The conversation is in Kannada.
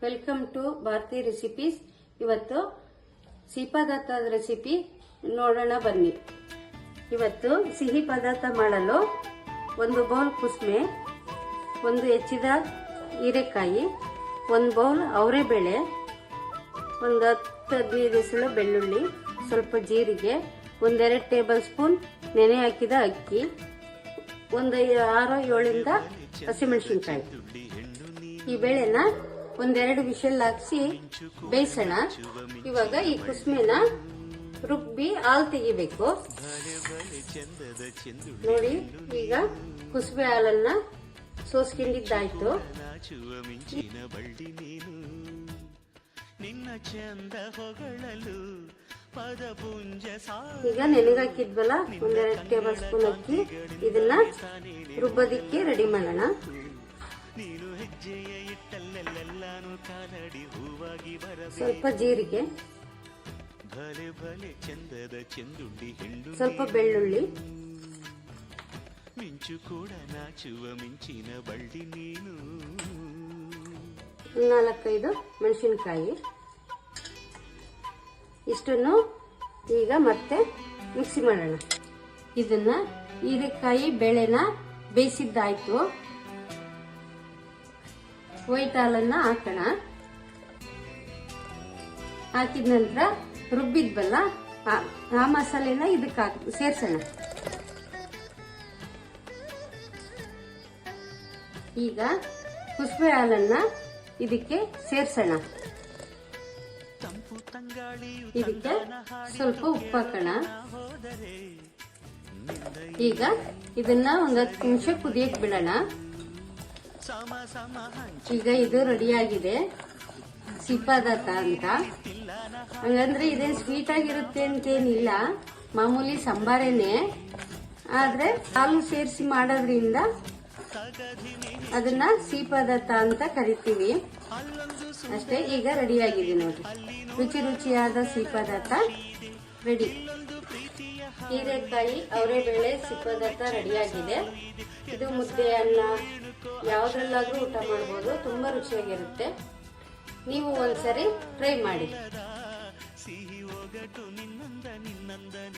Welcome to Bharati recipes. ಇವತ್ತು ಸಿಹಿ ಪದಾರ್ಥದ ರೆಸಿಪಿ ನೋಡೋಣ ಬನ್ನಿ. ಇವತ್ತು ಸಿಹಿ ಪದಾರ್ಥ ಮಾಡಲು ಒಂದು ಬೌಲ್ ಕುಸ್ಮೆ, ಒಂದು ಹೆಚ್ಚಿದ ಹೀರೆಕಾಯಿ, ಒಂದು ಬೌಲ್ ಅವರೆಬೇಳೆ, ಒಂದು 10-15 ಎಸಳು ಬೆಳ್ಳುಳ್ಳಿ, ಸ್ವಲ್ಪ ಜೀರಿಗೆ, ಒಂದೆರಡು ಟೇಬಲ್ ಸ್ಪೂನ್ ನೆನೆ ಹಾಕಿದ ಅಕ್ಕಿ, ಒಂದು 6-7 ಹಸಿಮೆಣಸಿನಕಾಯಿ. ಈ ಬೇಳೆನ ಒಂದೆರಡು ವಿಷಲ್ ಹಾಕ್ಸಿ ಬೇಯಿಸೋಣ. ಇವಾಗ ಈ ಕುಸ್ಮೆನ ರುಬ್ಬಿ ಹಾಲು ತೆಗಿಬೇಕು. ನೋಡಿ, ಈಗ ಕುಸ್ಬೆ ಹಾಲನ್ನ ಸೋಸ್ಕೊಂಡಿದ್ದಾಯ್ತು. ಈಗ ನೆನೆಗಾಕಿದ್ವಲ್ಲ ಒಂದೆರಡು ಟೇಬಲ್ ಸ್ಪೂನ್ ಅಕ್ಕಿ, ಇದನ್ನ ರುಬ್ಬೋದಿಕ್ಕೆ ರೆಡಿ ಮಾಡೋಣ. ಸ್ವಲ್ಪ ಜೀರಿಗೆ, ಸ್ವಲ್ಪ ಬೆಳ್ಳುಳ್ಳಿ, ಮಿಂಚು ಕೂಡ ನಾಚುವ ಮಿಂಚಿನ ಬಳ್ಳಿ ನೀನು, 4-5 ಮೆಣಸಿನಕಾಯಿ. ಇಷ್ಟನ್ನು ಈಗ ಮತ್ತೆ ಮಿಕ್ಸಿ ಮಾಡೋಣ. ಇದನ್ನ ಹೀರೆಕಾಯಿ ಬೇಳೆನ ಬೇಯಿಸಿದ್ದಾಯ್ತು. ವೈಟ್ ಹಾಲನ್ನ ಹಾಕೋಣ. ಹಾಕಿದ ನಂತರ ರುಬ್ಬಿದ್ವಲ್ಲ ಆ ಮಸಾಲೆನ ಇದಕ್ಕೆ ಸೇರ್ಸೋಣ. ಈಗ ಕುಸ್ಬೆ ಹಾಲನ್ನ ಇದಕ್ಕೆ ಸೇರ್ಸೋಣ. ಇದಕ್ಕೆ ಸ್ವಲ್ಪ ಉಪ್ಪು ಹಾಕೋಣ. ಈಗ ಇದನ್ನ ಒಂದು 10 ನಿಮಿಷ ಕುದಿಯಕ್ಕೆ ಬಿಡೋಣ. ಈಗ ಇದು ರೆಡಿಯಾಗಿದೆ ಸಿಹಿ ಪದಾರ್ಥ ಅಂತ. ಹಂಗಂದ್ರೆ ಇದೇನು ಸ್ವೀಟ್ ಆಗಿರುತ್ತೆ ಅಂತೇನಿಲ್ಲ, ಮಾಮೂಲಿ ಸಂಬಾರೇನೆ. ಆದ್ರೆ ಹಾಲು ಸೇರಿಸಿ ಮಾಡೋದ್ರಿಂದ ಅದನ್ನ ಸಿಹಿ ಪದಾರ್ಥ ಅಂತ ಕರಿತೀವಿ ಅಷ್ಟೇ. ಈಗ ರೆಡಿಯಾಗಿದೆ ನೋಡಿ, ರುಚಿಯಾದ ಸಿಹಿ ಪದಾರ್ಥ ರೆಡಿ. ಹೀರೆಕಾಯಿ ಅವರೆಬೇಳೆ ಸಿಹಿ ಪದಾರ್ಥ ರೆಡಿಯಾಗಿದೆ. ಇದು ಮುದ್ದೆ, ಅನ್ನ ಯಾವುದ್ರಲ್ಲಾದ್ರೂ ಊಟ ಮಾಡಬಹುದು. ತುಂಬಾ ರುಚಿಯಾಗಿರುತ್ತೆ. ನೀವು ಒಂದ್ಸರಿ ಟ್ರೈ ಮಾಡಿ.